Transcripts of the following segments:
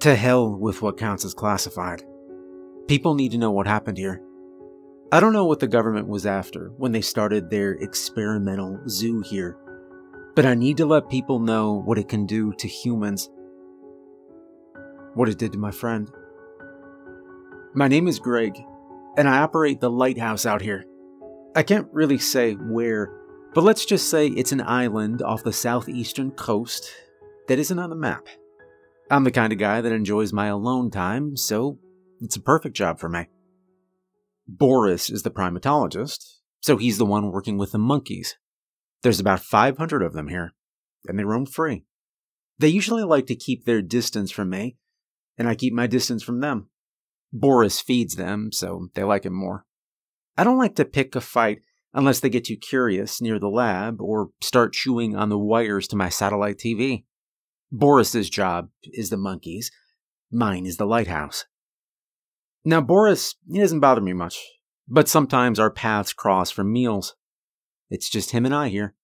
To hell with what counts as classified. People need to know what happened here. I don't know what the government was after when they started their experimental zoo here, but I need to let people know what it can do to humans. What it did to my friend. My name is Greg, and I operate the lighthouse out here. I can't really say where, but let's just say it's an island off the southeastern coast that isn't on the map. I'm the kind of guy that enjoys my alone time, so it's a perfect job for me. Boris is the primatologist, so he's the one working with the monkeys. There's about 500 of them here, and they roam free. They usually like to keep their distance from me, and I keep my distance from them. Boris feeds them, so they like him more. I don't like to pick a fight unless they get too curious near the lab or start chewing on the wires to my satellite TV. Boris's job is the monkeys. Mine is the lighthouse. Now Boris, he doesn't bother me much, but sometimes our paths cross for meals. It's just him and I here,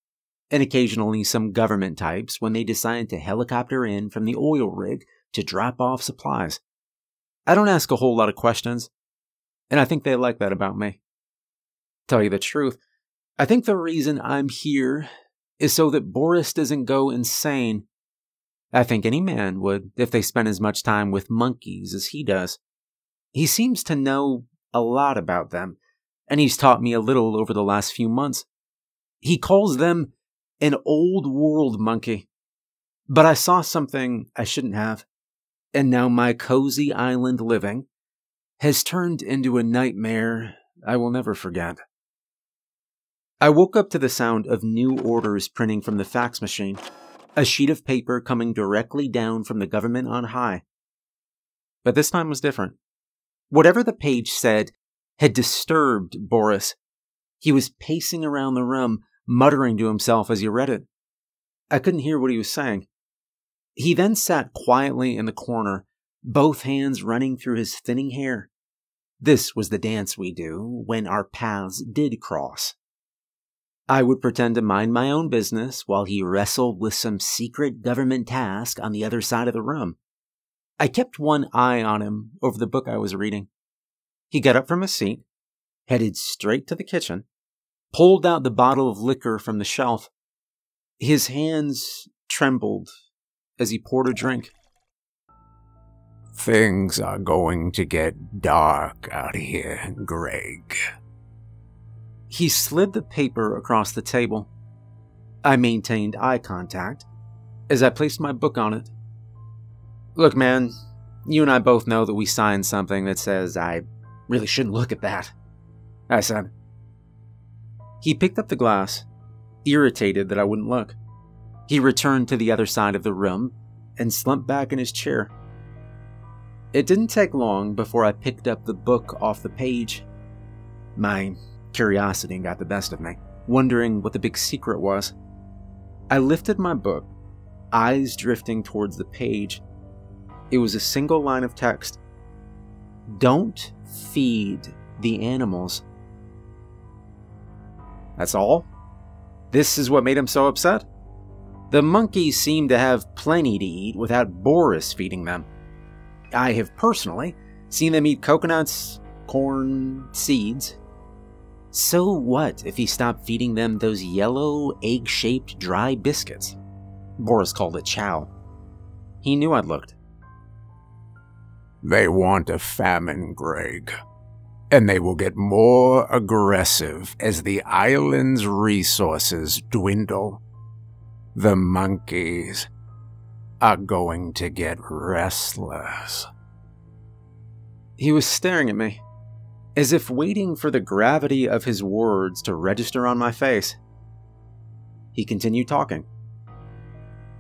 and occasionally some government types when they decide to helicopter in from the oil rig to drop off supplies. I don't ask a whole lot of questions, and I think they like that about me. Tell you the truth, I think the reason I'm here is so that Boris doesn't go insane. I think any man would if they spent as much time with monkeys as he does. He seems to know a lot about them, and he's taught me a little over the last few months. He calls them an old world monkey. But I saw something I shouldn't have, and now my cozy island living has turned into a nightmare I will never forget. I woke up to the sound of new orders printing from the fax machine, a sheet of paper coming directly down from the government on high. But this time was different. Whatever the page said had disturbed Boris. He was pacing around the room, muttering to himself as he read it. I couldn't hear what he was saying. He then sat quietly in the corner, both hands running through his thinning hair. This was the dance we do when our paths did cross. I would pretend to mind my own business while he wrestled with some secret government task on the other side of the room. I kept one eye on him over the book I was reading. He got up from his seat, headed straight to the kitchen, pulled out the bottle of liquor from the shelf. His hands trembled as he poured a drink. Things are going to get dark out here, Greg. He slid the paper across the table. I maintained eye contact as I placed my book on it. Look, man, you and I both know that we signed something that says I really shouldn't look at that, I said. He picked up the glass, irritated that I wouldn't look. He returned to the other side of the room and slumped back in his chair. It didn't take long before I picked up the book off the page. My curiosity got the best of me, wondering what the big secret was. I lifted my book, eyes drifting towards the page. It was a single line of text. Don't feed the animals. That's all? This is what made him so upset? The monkeys seem to have plenty to eat without Boris feeding them. I have personally seen them eat coconuts, corn, seeds. So what if he stopped feeding them those yellow, egg-shaped dry biscuits? Boris called it chow. He knew I'd looked. They want a famine, Greg. And they will get more aggressive as the island's resources dwindle. The monkeys are going to get restless. He was staring at me, as if waiting for the gravity of his words to register on my face. He continued talking.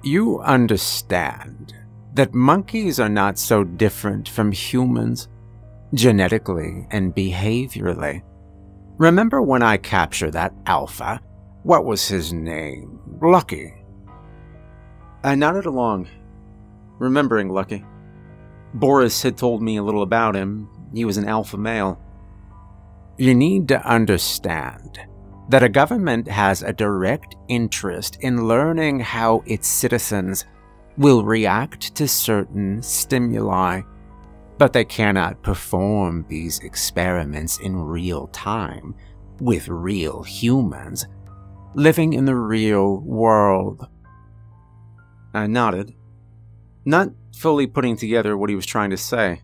You understand that monkeys are not so different from humans, genetically and behaviorally. Remember when I captured that alpha? What was his name? Lucky. I nodded along, remembering Lucky. Boris had told me a little about him. He was an alpha male. You need to understand that a government has a direct interest in learning how its citizens will react to certain stimuli, but they cannot perform these experiments in real time with real humans living in the real world. I nodded, not fully putting together what he was trying to say.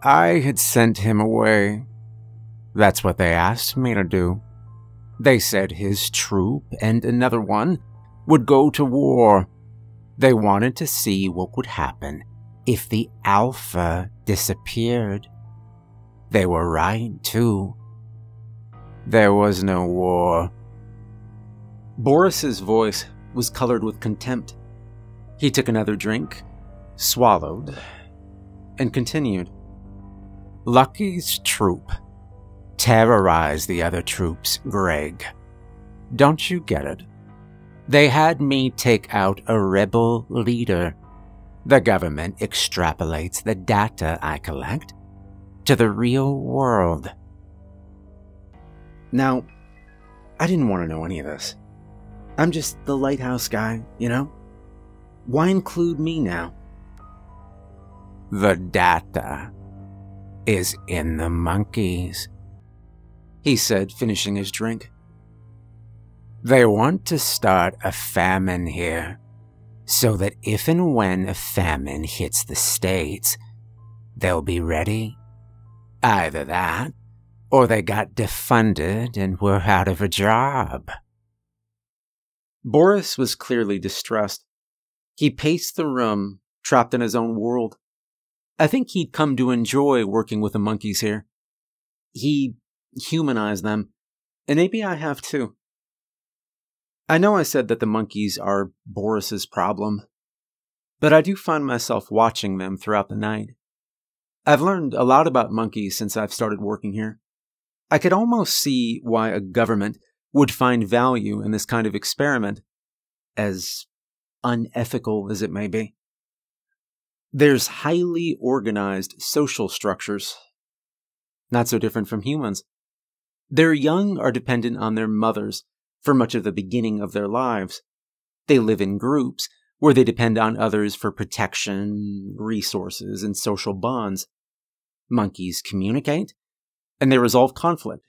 I had sent him away. That's what they asked me to do. They said his troop and another one would go to war. They wanted to see what would happen if the Alpha disappeared. They were right, too. There was no war. Boris's voice was colored with contempt. He took another drink, swallowed, and continued. Lucky's troop terrorized the other troops, Greg. Don't you get it? They had me take out a rebel leader. The government extrapolates the data I collect to the real world. Now, I didn't want to know any of this. I'm just the lighthouse guy, you know? Why include me now? The data is in the monkeys, he said, finishing his drink. They want to start a famine here, so that if and when a famine hits the States, they'll be ready. Either that, or they got defunded and were out of a job. Boris was clearly distressed. He paced the room, trapped in his own world. I think he'd come to enjoy working with the monkeys here. He humanized them, and maybe I have too. I know I said that the monkeys are Boris's problem, but I do find myself watching them throughout the night. I've learned a lot about monkeys since I've started working here. I could almost see why a government would find value in this kind of experiment, as unethical as it may be. There's highly organized social structures, not so different from humans. Their young are dependent on their mothers for much of the beginning of their lives. They live in groups where they depend on others for protection, resources, and social bonds. Monkeys communicate, and they resolve conflict.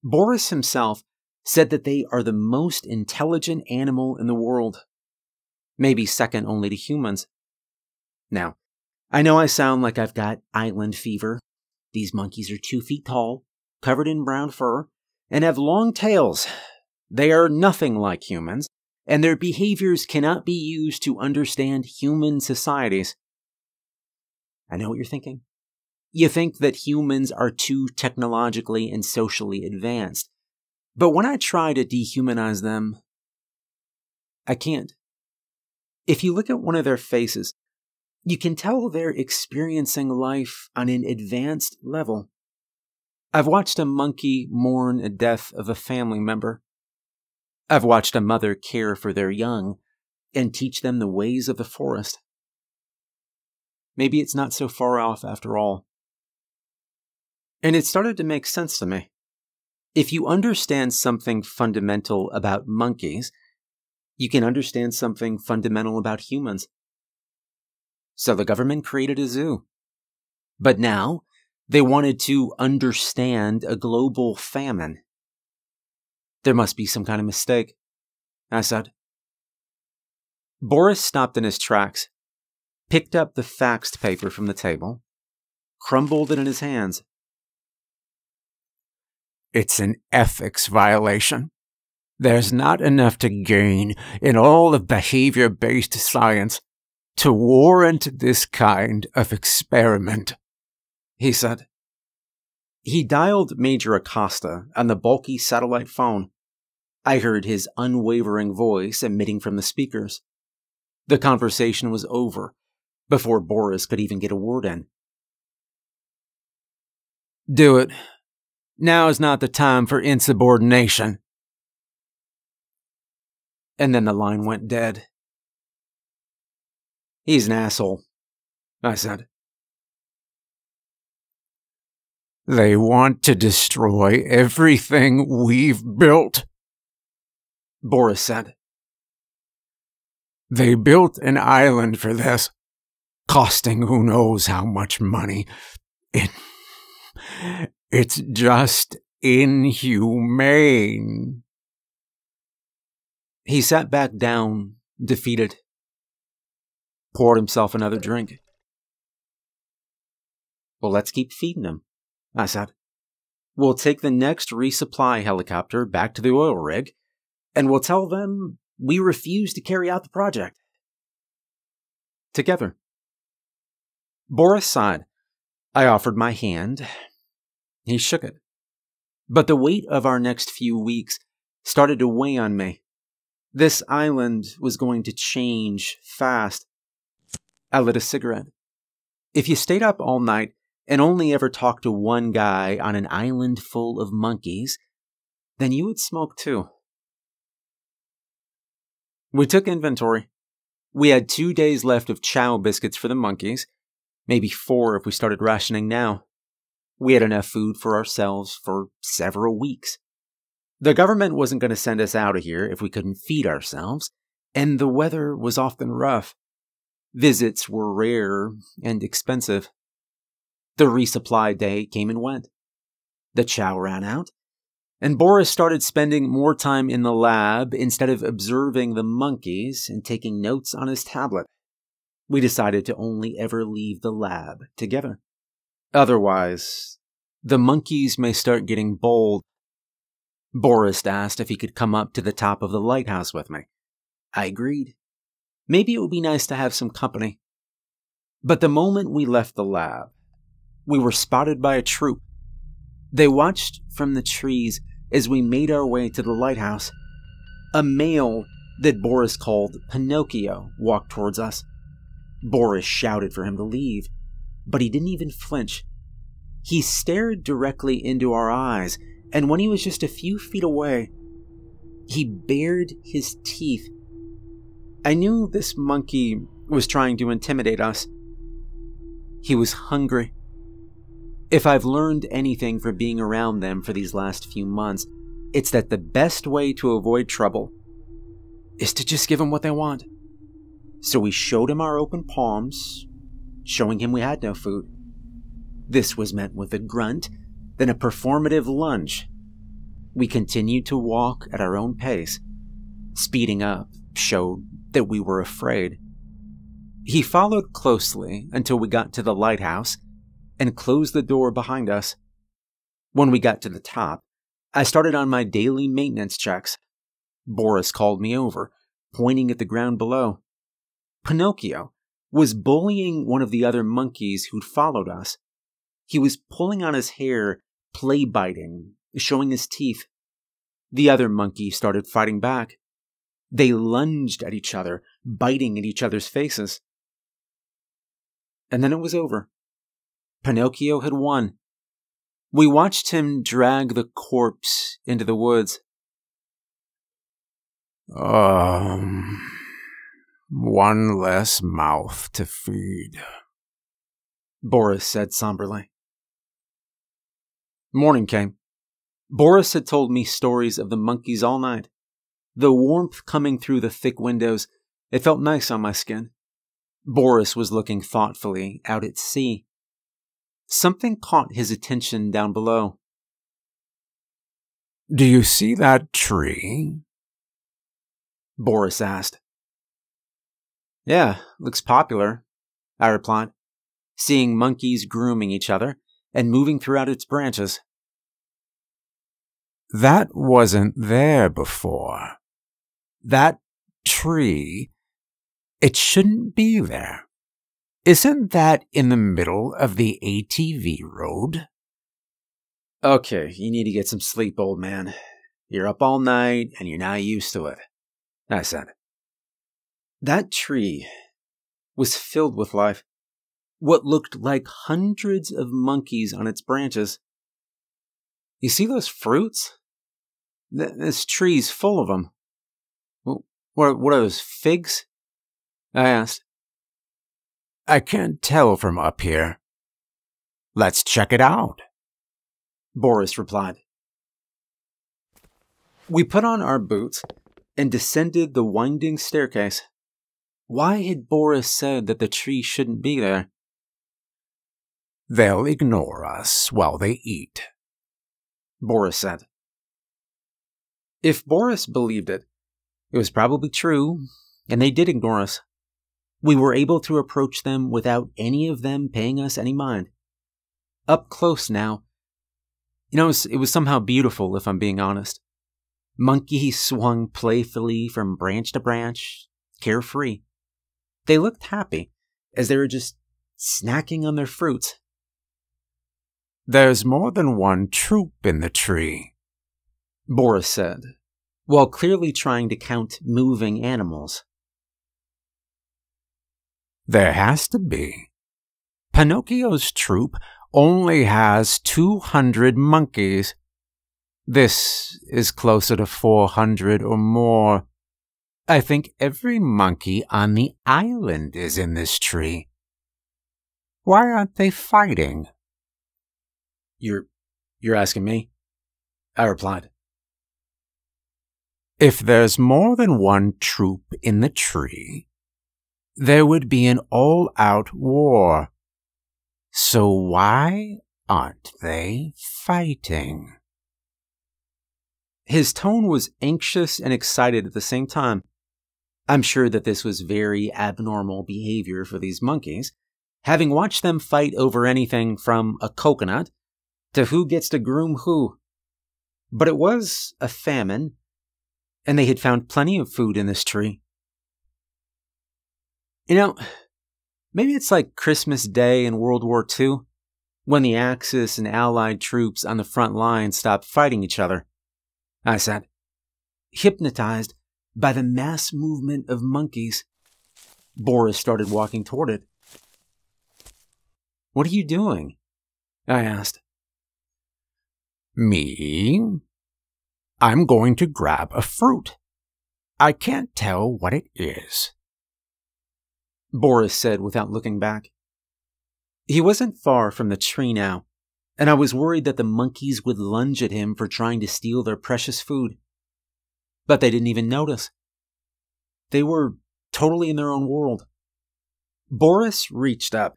Boris himself said that they are the most intelligent animal in the world, maybe second only to humans. Now, I know I sound like I've got island fever. These monkeys are 2 feet tall, covered in brown fur, and have long tails. They are nothing like humans, and their behaviors cannot be used to understand human societies. I know what you're thinking. You think that humans are too technologically and socially advanced. But when I try to dehumanize them, I can't. If you look at one of their faces, you can tell they're experiencing life on an advanced level. I've watched a monkey mourn a death of a family member. I've watched a mother care for their young and teach them the ways of the forest. Maybe it's not so far off after all. And it started to make sense to me. If you understand something fundamental about monkeys, you can understand something fundamental about humans. So the government created a zoo. But now, they wanted to understand a global famine. There must be some kind of mistake, I said. Boris stopped in his tracks, picked up the faxed paper from the table, crumbled it in his hands. It's an ethics violation. There's not enough to gain in all of behavior-based science to warrant this kind of experiment, he said. He dialed Major Acosta on the bulky satellite phone. I heard his unwavering voice emitting from the speakers. The conversation was over before Boris could even get a word in. Do it. Now is not the time for insubordination. And then the line went dead. He's an asshole, I said. They want to destroy everything we've built, Boris said. They built an island for this, costing who knows how much money. It's just inhumane. He sat back down, defeated. Poured himself another drink. Well, let's keep feeding him, I said. We'll take the next resupply helicopter back to the oil rig, and we'll tell them we refuse to carry out the project. Together. Boris sighed. I offered my hand. He shook it. But the weight of our next few weeks started to weigh on me. This island was going to change fast. I lit a cigarette. If you stayed up all night and only ever talked to one guy on an island full of monkeys, then you would smoke too. We took inventory. We had 2 days left of chow biscuits for the monkeys, maybe 4 if we started rationing now. We had enough food for ourselves for several weeks. The government wasn't going to send us out of here if we couldn't feed ourselves, and the weather was often rough. Visits were rare and expensive. The resupply day came and went. The chow ran out, and Boris started spending more time in the lab instead of observing the monkeys and taking notes on his tablet. We decided to only ever leave the lab together. Otherwise, the monkeys may start getting bold. Boris asked if he could come up to the top of the lighthouse with me. I agreed. Maybe it would be nice to have some company. But the moment we left the lab, we were spotted by a troop. They watched from the trees as we made our way to the lighthouse. A male that Boris called Pinocchio walked towards us. Boris shouted for him to leave, but he didn't even flinch. He stared directly into our eyes, and when he was just a few feet away, he bared his teeth. I knew this monkey was trying to intimidate us. He was hungry. If I've learned anything from being around them for these last few months, it's that the best way to avoid trouble is to just give them what they want. So we showed him our open palms, showing him we had no food. This was met with a grunt, then a performative lunge. We continued to walk at our own pace. Speeding up showed that we were afraid. He followed closely until we got to the lighthouse and closed the door behind us. When we got to the top, I started on my daily maintenance checks. Boris called me over, pointing at the ground below. Pinocchio was bullying one of the other monkeys who'd followed us. He was pulling on his hair, play-biting, showing his teeth. The other monkey started fighting back. They lunged at each other, biting at each other's faces. And then it was over. Pinocchio had won. We watched him drag the corpse into the woods. One less mouth to feed, Boris said somberly. Morning came. Boris had told me stories of the monkeys all night. The warmth coming through the thick windows, it felt nice on my skin. Boris was looking thoughtfully out at sea. Something caught his attention down below. Do you see that tree? Boris asked. Yeah, looks popular, I replied, seeing monkeys grooming each other and moving throughout its branches. That wasn't there before. That tree, it shouldn't be there. Isn't that in the middle of the ATV road? Okay, you need to get some sleep, old man. You're up all night and you're not used to it, I said. That tree was filled with life. What looked like hundreds of monkeys on its branches. You see those fruits? This tree's full of them. What are those, figs? I asked. I can't tell from up here. Let's check it out, Boris replied. We put on our boots and descended the winding staircase. Why had Boris said that the tree shouldn't be there? They'll ignore us while they eat, Boris said. If Boris believed it, it was probably true, and they did ignore us. We were able to approach them without any of them paying us any mind. Up close now. You know, it was somehow beautiful, if I'm being honest. Monkeys swung playfully from branch to branch, carefree. They looked happy, as they were just snacking on their fruits. There's more than one troop in the tree, Boris said, while clearly trying to count moving animals. There has to be. Pinocchio's troop only has 200 monkeys. This is closer to 400 or more. I think every monkey on the island is in this tree. Why aren't they fighting? You're asking me? I replied. If there's more than one troop in the tree, there would be an all-out war. So why aren't they fighting? His tone was anxious and excited at the same time. I'm sure that this was very abnormal behavior for these monkeys, having watched them fight over anything from a coconut to who gets to groom who. But it was a famine, and they had found plenty of food in this tree. You know, maybe it's like Christmas Day in World War II, when the Axis and Allied troops on the front line stopped fighting each other, I said, hypnotized by the mass movement of monkeys. Boris started walking toward it. What are you doing? I asked. Me? I'm going to grab a fruit. I can't tell what it is, Boris said without looking back. He wasn't far from the tree now, and I was worried that the monkeys would lunge at him for trying to steal their precious food. But they didn't even notice. They were totally in their own world. Boris reached up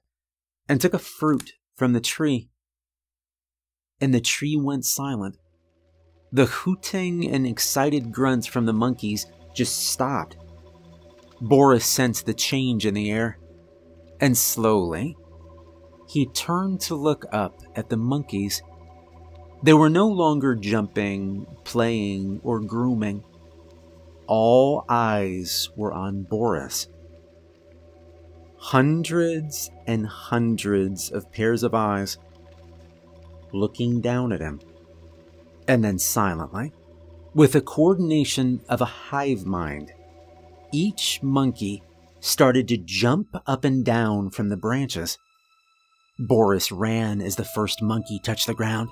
and took a fruit from the tree, and the tree went silent. The hooting and excited grunts from the monkeys just stopped. Boris sensed the change in the air, and slowly, he turned to look up at the monkeys. They were no longer jumping, playing, or grooming. All eyes were on Boris. Hundreds and hundreds of pairs of eyes looking down at him. And then silently, with the coordination of a hive mind, each monkey started to jump up and down from the branches. Boris ran as the first monkey touched the ground,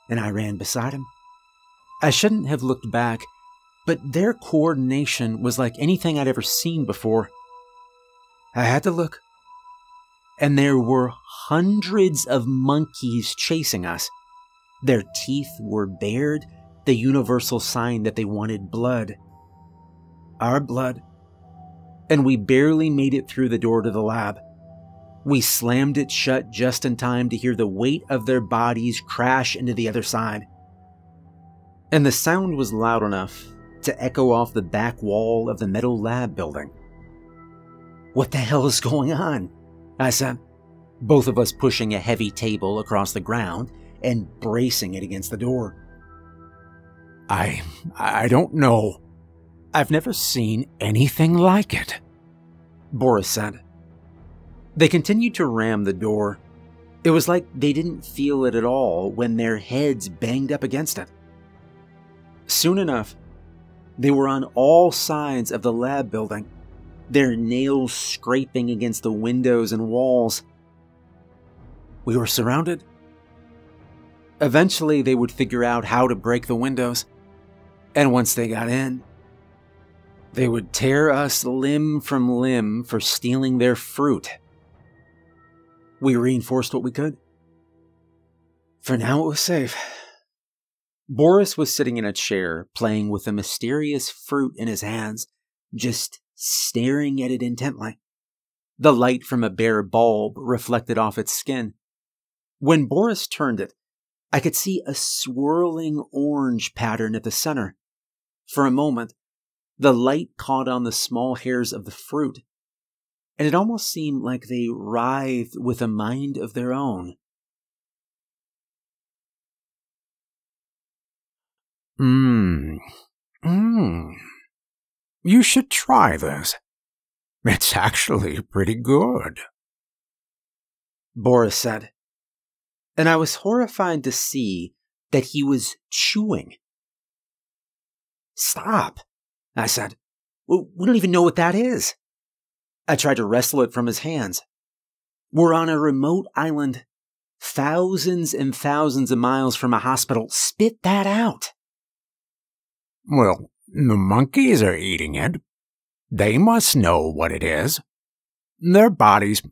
and I ran beside him. I shouldn't have looked back, but their coordination was like anything I'd ever seen before. I had to look, and there were hundreds of monkeys chasing us. Their teeth were bared, the universal sign that they wanted blood. Our blood. And we barely made it through the door to the lab. We slammed it shut just in time to hear the weight of their bodies crash into the other side. And the sound was loud enough to echo off the back wall of the metal lab building. What the hell is going on? I said, both of us pushing a heavy table across the ground and bracing it against the door. I don't know. I've never seen anything like it, Boris said. They continued to ram the door. It was like they didn't feel it at all when their heads banged up against it. Soon enough, they were on all sides of the lab building, their nails scraping against the windows and walls. We were surrounded. Eventually, they would figure out how to break the windows, and once they got in, they would tear us limb from limb for stealing their fruit. We reinforced what we could. For now, it was safe. Boris was sitting in a chair, playing with a mysterious fruit in his hands, just staring at it intently. The light from a bare bulb reflected off its skin. When Boris turned it, I could see a swirling orange pattern at the center. For a moment, the light caught on the small hairs of the fruit, and it almost seemed like they writhed with a mind of their own. You should try this. It's actually pretty good, Boris said, and I was horrified to see that he was chewing. Stop, I said. We don't even know what that is. I tried to wrestle it from his hands. We're on a remote island, thousands and thousands of miles from a hospital. Spit that out. Well, the monkeys are eating it. They must know what it is. Their bodies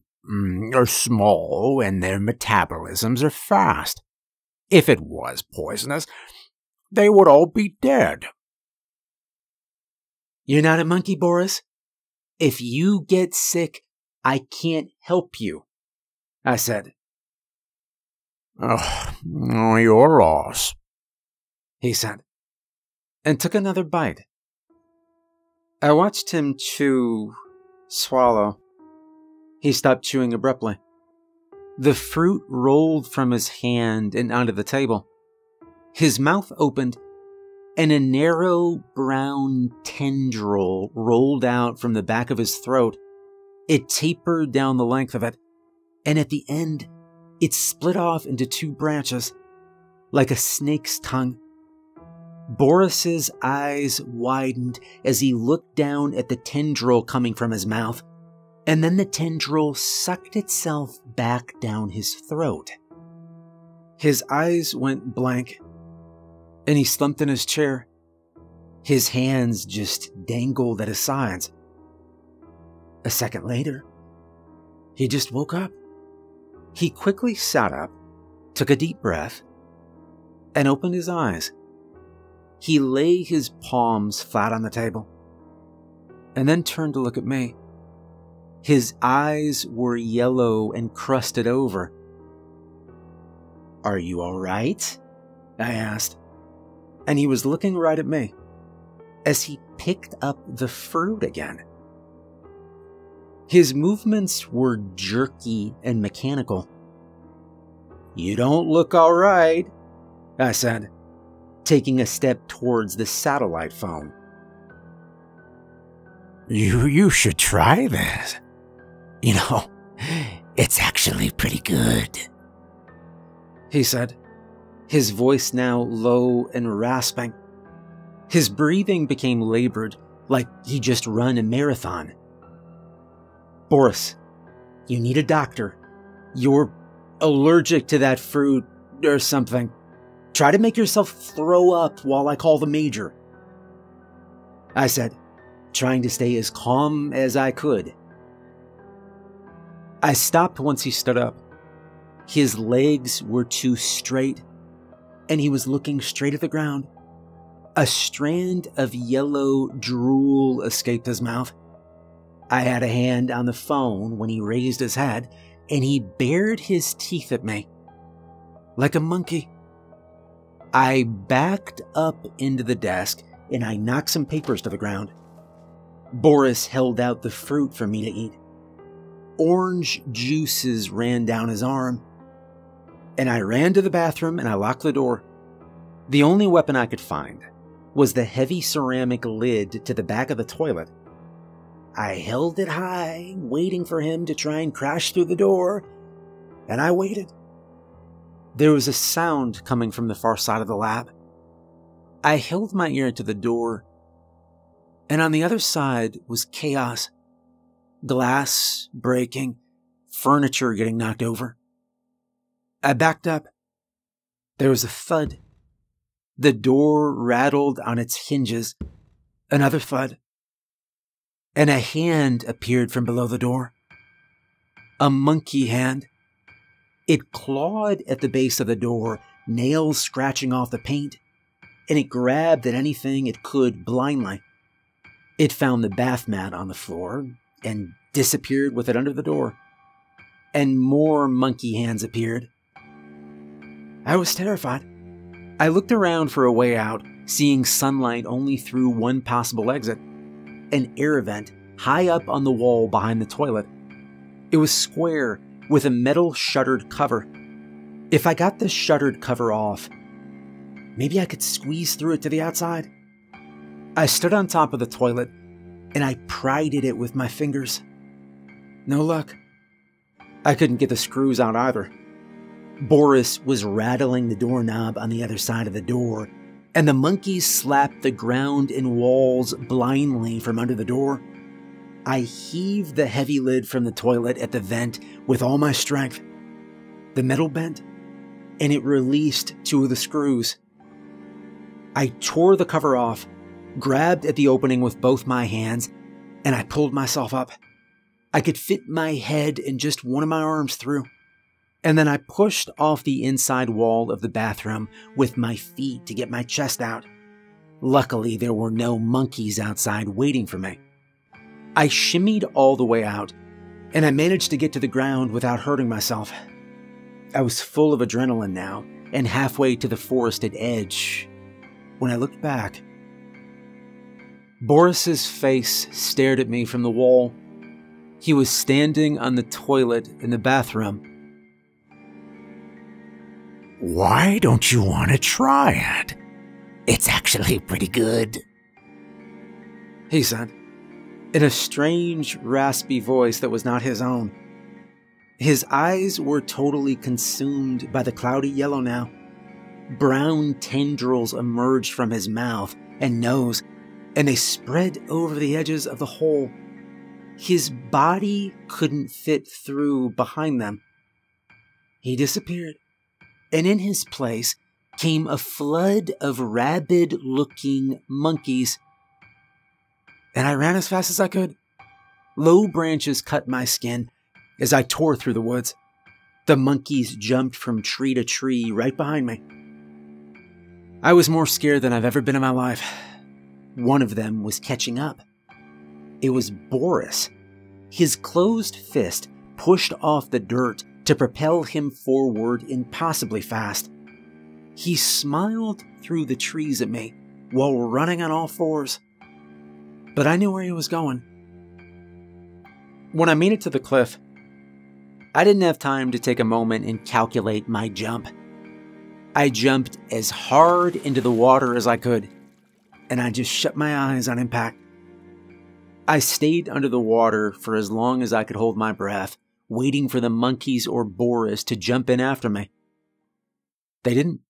are small and their metabolisms are fast. If it was poisonous, they would all be dead. You're not a monkey, Boris. If you get sick, I can't help you, I said. Oh, you're Ross, he said, and took another bite. I watched him swallow. He stopped chewing abruptly. The fruit rolled from his hand and onto the table. His mouth opened, and a narrow brown tendril rolled out from the back of his throat. It tapered down the length of it, and at the end, it split off into two branches, like a snake's tongue. Boris's eyes widened as he looked down at the tendril coming from his mouth, and then the tendril sucked itself back down his throat. His eyes went blank, and he slumped in his chair. His hands just dangled at his sides. A second later, he just woke up. He quickly sat up, took a deep breath, and opened his eyes. He lay his palms flat on the table, and then turned to look at me. His eyes were yellow and crusted over. "Are you all right?" I asked, and he was looking right at me as he picked up the fruit again. His movements were jerky and mechanical. "You don't look all right," I said, taking a step towards the satellite phone. You should try this. You know, it's actually pretty good, he said, his voice now low and rasping. His breathing became labored, like he'd just run a marathon. "Boris, you need a doctor. You're allergic to that fruit or something. Try to make yourself throw up while I call the major," I said, trying to stay as calm as I could. I stopped once he stood up. His legs were too straight, and he was looking straight at the ground. A strand of yellow drool escaped his mouth. I had a hand on the phone when he raised his head, and he bared his teeth at me, like a monkey. I backed up into the desk, and I knocked some papers to the ground. Boris held out the fruit for me to eat. Orange juices ran down his arm, and I ran to the bathroom and I locked the door. The only weapon I could find was the heavy ceramic lid to the back of the toilet. I held it high, waiting for him to try and crash through the door, and I waited. There was a sound coming from the far side of the lab. I held my ear to the door, and on the other side was chaos. Glass breaking, furniture getting knocked over. I backed up. There was a thud. The door rattled on its hinges. Another thud. And a hand appeared from below the door. A monkey hand. It clawed at the base of the door, nails scratching off the paint, and it grabbed at anything it could blindly. It found the bath mat on the floor and disappeared with it under the door. And more monkey hands appeared. I was terrified. I looked around for a way out, seeing sunlight only through one possible exit, an air vent high up on the wall behind the toilet. It was square with a metal shuttered cover. If I got the shuttered cover off, maybe I could squeeze through it to the outside. I stood on top of the toilet and I pried at it with my fingers. No luck. I couldn't get the screws out either. Boris was rattling the doorknob on the other side of the door, and the monkeys slapped the ground and walls blindly from under the door. I heaved the heavy lid from the toilet at the vent with all my strength. The metal bent, and it released 2 of the screws. I tore the cover off, grabbed at the opening with both my hands, and I pulled myself up. I could fit my head and just one of my arms through. And then I pushed off the inside wall of the bathroom with my feet to get my chest out. Luckily, there were no monkeys outside waiting for me. I shimmied all the way out, and I managed to get to the ground without hurting myself. I was full of adrenaline now, and halfway to the forested edge, when I looked back. Boris's face stared at me from the wall. He was standing on the toilet in the bathroom. Why don't you want to try it? It's actually pretty good, he said, in a strange, raspy voice that was not his own. His eyes were totally consumed by the cloudy yellow now. Brown tendrils emerged from his mouth and nose, and they spread over the edges of the hole. His body couldn't fit through behind them. He disappeared, and in his place came a flood of rabid-looking monkeys. And I ran as fast as I could. Low branches cut my skin as I tore through the woods. The monkeys jumped from tree to tree right behind me. I was more scared than I've ever been in my life. One of them was catching up. It was Boris. His closed fist pushed off the dirt to propel him forward impossibly fast. He smiled through the trees at me while running on all fours. But I knew where he was going. When I made it to the cliff, I didn't have time to take a moment and calculate my jump. I jumped as hard into the water as I could, and I just shut my eyes on impact. I stayed under the water for as long as I could hold my breath, waiting for the monkeys or Boris to jump in after me. They didn't.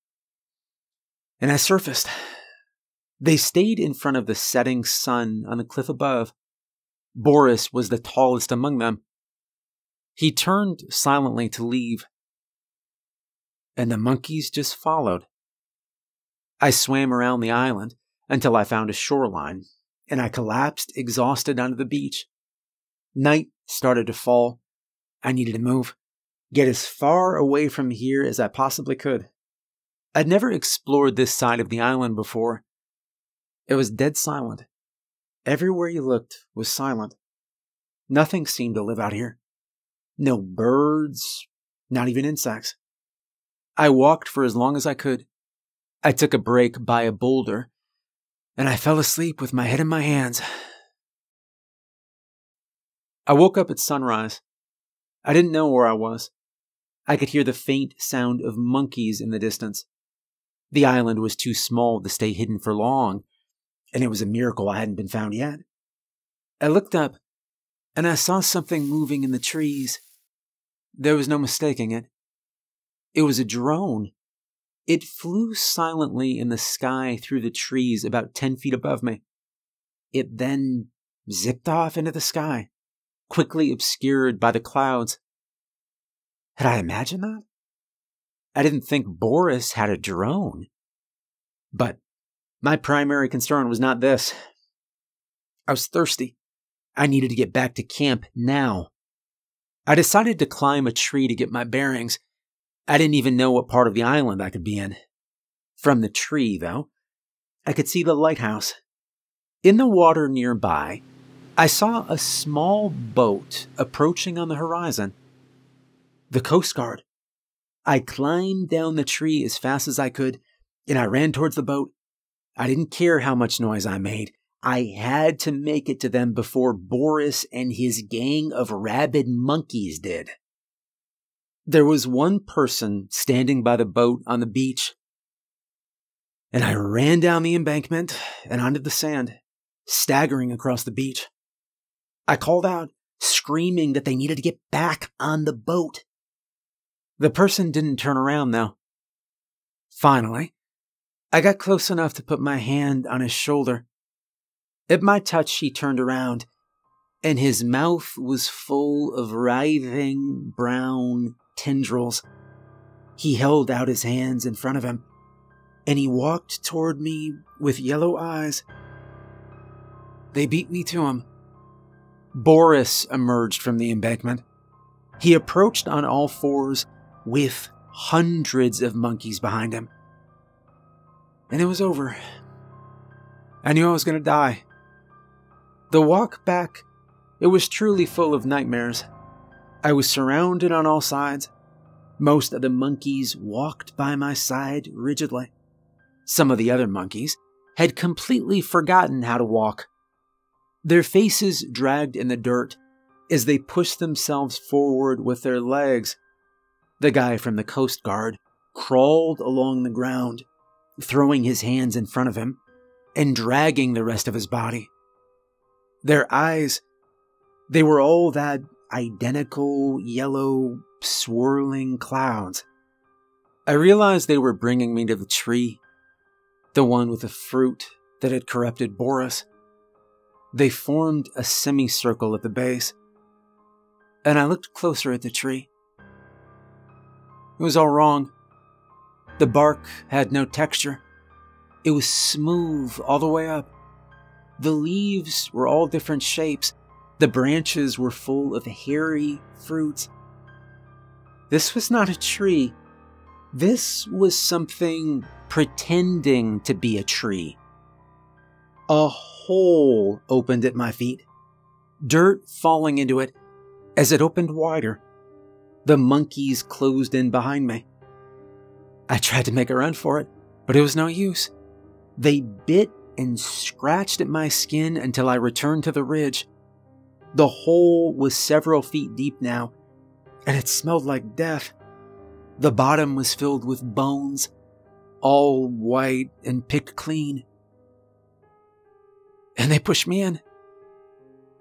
And I surfaced. They stayed in front of the setting sun on the cliff above. Boris was the tallest among them. He turned silently to leave, and the monkeys just followed. I swam around the island until I found a shoreline, and I collapsed exhausted onto the beach. Night started to fall. I needed to move, get as far away from here as I possibly could. I'd never explored this side of the island before. It was dead silent. Everywhere you looked was silent. Nothing seemed to live out here. No birds, not even insects. I walked for as long as I could. I took a break by a boulder, and I fell asleep with my head in my hands. I woke up at sunrise. I didn't know where I was. I could hear the faint sound of monkeys in the distance. The island was too small to stay hidden for long, and it was a miracle I hadn't been found yet. I looked up, and I saw something moving in the trees. There was no mistaking it. It was a drone. It flew silently in the sky through the trees about 10 feet above me. It then zipped off into the sky, quickly obscured by the clouds. Had I imagined that? I didn't think Boris had a drone. But my primary concern was not this. I was thirsty. I needed to get back to camp now. I decided to climb a tree to get my bearings. I didn't even know what part of the island I could be in. From the tree, though, I could see the lighthouse. In the water nearby, I saw a small boat approaching on the horizon. The Coast Guard. I climbed down the tree as fast as I could, and I ran towards the boat. I didn't care how much noise I made. I had to make it to them before Boris and his gang of rabid monkeys did. There was one person standing by the boat on the beach, and I ran down the embankment and onto the sand, staggering across the beach. I called out, screaming that they needed to get back on the boat. The person didn't turn around, though. Finally, I got close enough to put my hand on his shoulder. At my touch, he turned around, and his mouth was full of writhing brown tendrils. He held out his hands in front of him, and he walked toward me with yellow eyes. They beat me to him. Boris emerged from the embankment. He approached on all fours with hundreds of monkeys behind him. And it was over. I knew I was going to die. The walk back, it was truly full of nightmares. I was surrounded on all sides. Most of the monkeys walked by my side rigidly. Some of the other monkeys had completely forgotten how to walk. Their faces dragged in the dirt as they pushed themselves forward with their legs. The guy from the Coast Guard crawled along the ground, throwing his hands in front of him and dragging the rest of his body. Their eyes, they were all that identical yellow swirling clouds. I realized they were bringing me to the tree, the one with the fruit that had corrupted Boris. They formed a semicircle at the base, and I looked closer at the tree. It was all wrong. The bark had no texture. It was smooth all the way up. The leaves were all different shapes. The branches were full of hairy fruits. This was not a tree. This was something pretending to be a tree. A hole opened at my feet, dirt falling into it as it opened wider. The monkeys closed in behind me. I tried to make a run for it, but it was no use. They bit and scratched at my skin until I returned to the ridge. The hole was several feet deep now, and it smelled like death. The bottom was filled with bones, all white and picked clean. And they pushed me in.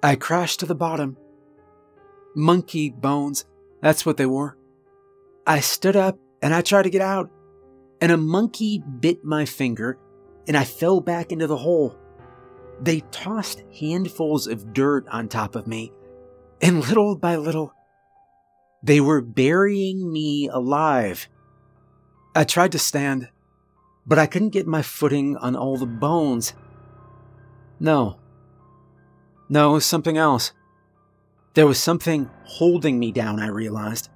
I crashed to the bottom. Monkey bones, that's what they were. I stood up and I tried to get out, and a monkey bit my finger, and I fell back into the hole. They tossed handfuls of dirt on top of me, and little by little, they were burying me alive. I tried to stand, but I couldn't get my footing on all the bones. No, it was something else. There was something holding me down, I realized.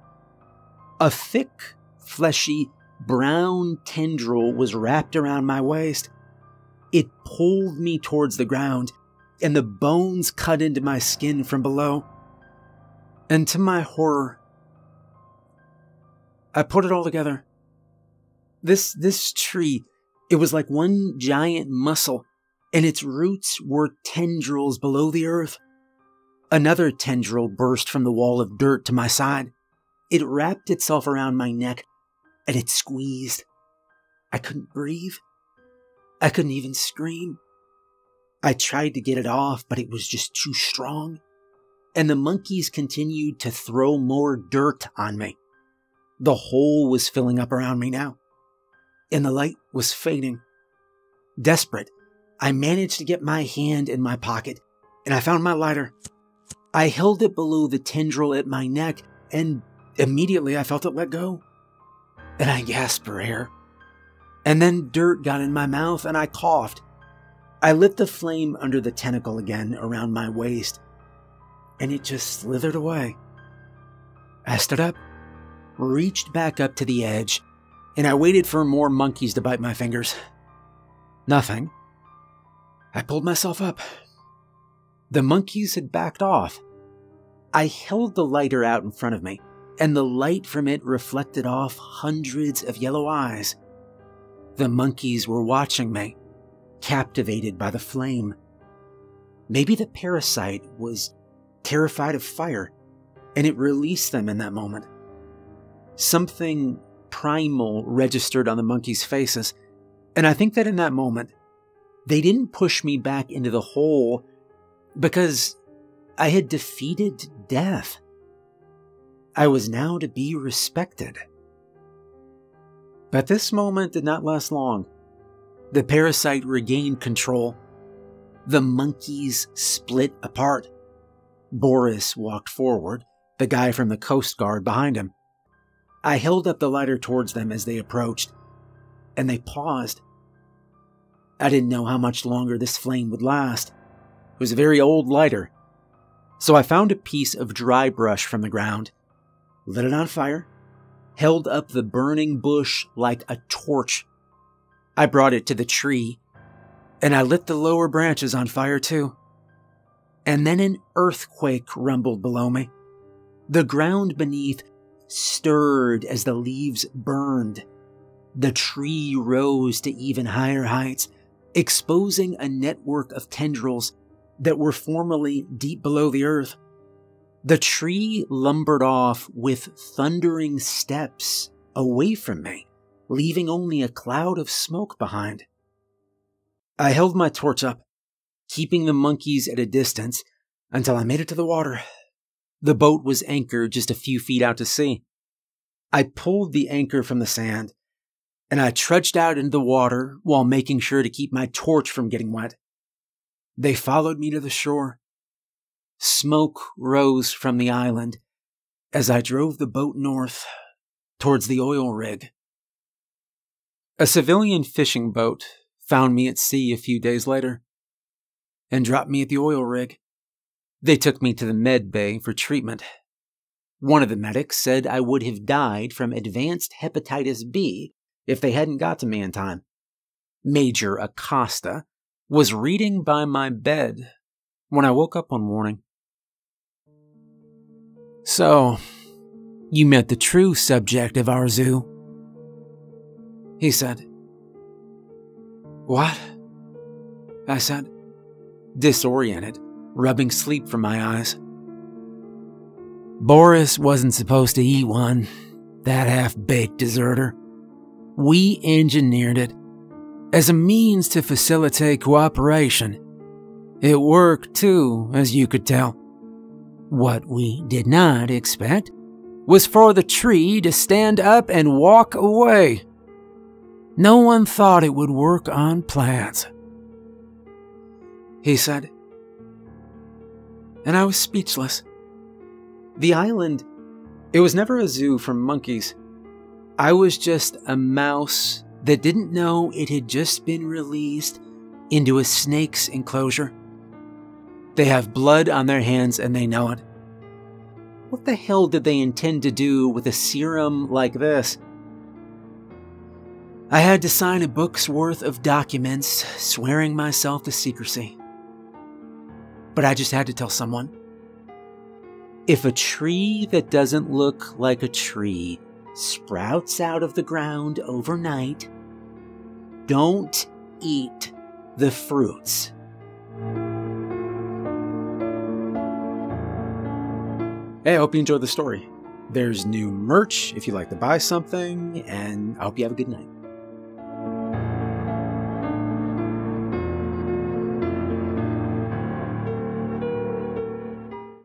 A thick, fleshy, brown tendril was wrapped around my waist. It pulled me towards the ground, and the bones cut into my skin from below. And to my horror, I put it all together. This tree, it was like one giant muscle, and its roots were tendrils below the earth. Another tendril burst from the wall of dirt to my side. It wrapped itself around my neck, and it squeezed. I couldn't breathe. I couldn't even scream. I tried to get it off, but it was just too strong. And the monkeys continued to throw more dirt on me. The hole was filling up around me now, and the light was fading. Desperate, I managed to get my hand in my pocket, and I found my lighter. I held it below the tendril at my neck, and immediately I felt it let go. And I gasped for air. And then dirt got in my mouth, and I coughed. I lit the flame under the tentacle again around my waist, and it just slithered away. I stood up, reached back up to the edge, and I waited for more monkeys to bite my fingers. Nothing. I pulled myself up. The monkeys had backed off. I held the lighter out in front of me, and the light from it reflected off hundreds of yellow eyes. The monkeys were watching me, captivated by the flame. Maybe the parasite was terrified of fire, and it released them in that moment. Something primal registered on the monkeys' faces, and I think that in that moment, they didn't push me back into the hole because I had defeated death. I was now to be respected. But this moment did not last long. The parasite regained control. The monkeys split apart. Boris walked forward, the guy from the Coast Guard behind him. I held up the lighter towards them as they approached, and they paused. I didn't know how much longer this flame would last. It was a very old lighter. So I found a piece of dry brush from the ground, lit it on fire, held up the burning bush like a torch. I brought it to the tree, and I lit the lower branches on fire too. And then an earthquake rumbled below me. The ground beneath stirred as the leaves burned. The tree rose to even higher heights, exposing a network of tendrils that were formerly deep below the earth. The tree lumbered off with thundering steps away from me, leaving only a cloud of smoke behind. I held my torch up, keeping the monkeys at a distance until I made it to the water. The boat was anchored just a few feet out to sea. I pulled the anchor from the sand, and I trudged out into the water while making sure to keep my torch from getting wet. They followed me to the shore. Smoke rose from the island as I drove the boat north towards the oil rig. A civilian fishing boat found me at sea a few days later and dropped me at the oil rig. They took me to the med bay for treatment. One of the medics said I would have died from advanced hepatitis B if they hadn't got to me in time. Major Acosta was reading by my bed when I woke up one morning. "So, you met the true subject of our zoo?" he said. "What?" I said, disoriented, rubbing sleep from my eyes. "Boris wasn't supposed to eat one, that half-baked deserter. We engineered it as a means to facilitate cooperation. It worked too, as you could tell. What we did not expect was for the tree to stand up and walk away. No one thought it would work on plants," he said. And I was speechless. The island, it was never a zoo for monkeys. I was just a mouse that didn't know it had just been released into a snake's enclosure. They have blood on their hands and they know it. What the hell did they intend to do with a serum like this? I had to sign a book's worth of documents swearing myself to secrecy. But I just had to tell someone. If a tree that doesn't look like a tree sprouts out of the ground overnight, don't eat the fruits. Hey, I hope you enjoyed the story. There's new merch if you'd like to buy something, and I hope you have a good night.